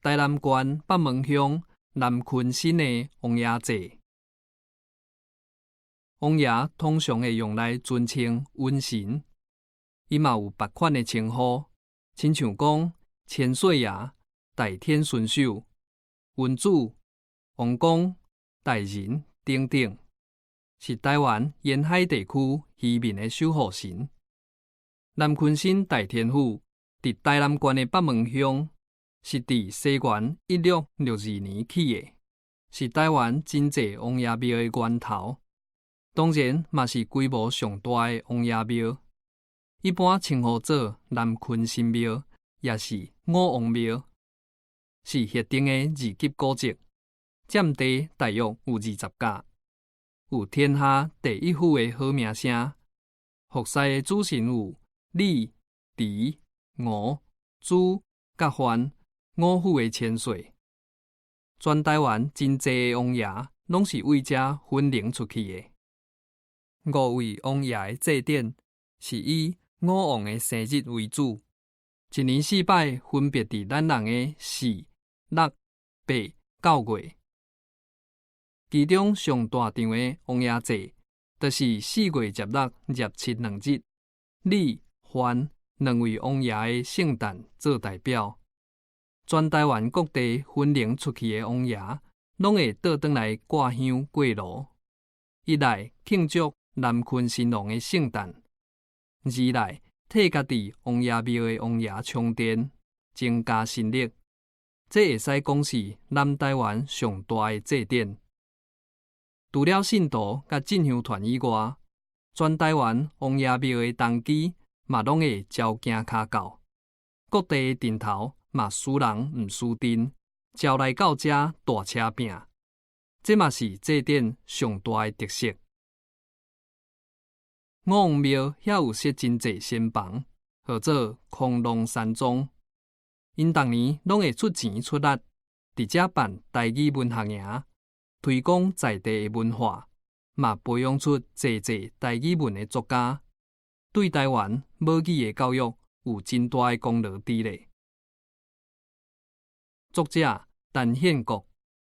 台南县北门乡南昆新的王爷祭。王爷通常会用来尊称瘟神，伊嘛有别款的称呼，亲像讲千岁爷、大天顺手、文主、王公、大人等等，是台湾沿海地区渔民的守护神。南昆新大天府伫台南县的北门乡，是伫西元1662年起的，是台湾真济王爷庙的源头。当然，嘛是规模上大的王爷庙，一般称呼做南昆新庙，也是五王庙，是协定的二级古迹，占地大约有20甲，有天下第一府的好名声。服侍的主神有李、狄、吴、朱、甲范五府的千岁，全台湾真济的王爷拢是为遮分灵出去的。5位王爷的祭典是以5王的生日为主，一年4摆分别伫咱人的4、6、8、9月。其中上大场的王爷祭，就是4月16、17两日，李、范2位王爷的圣诞做代表。全台湾各地分灵出去的王爷，拢会倒转来挂香过炉，一来庆祝南昆新王的圣诞，二来替家己王爷庙的王爷充电，增加神力。这会使讲是南台湾上大的祭典。除了信徒甲进香团以外，全台湾王爷庙的东基嘛拢会招行脚到，各地的阵头嘛输人毋输阵，招来到遮大车拼，这嘛是祭典上大的特色。五王庙遐有设真济仙房，号做空龙山庄。因逐年拢会出钱出力，伫遮办台语文学营，推广在地的文化，嘛培养出济台语文的作家，对台湾母语的教育有真大的功劳伫咧。作者陈宪国。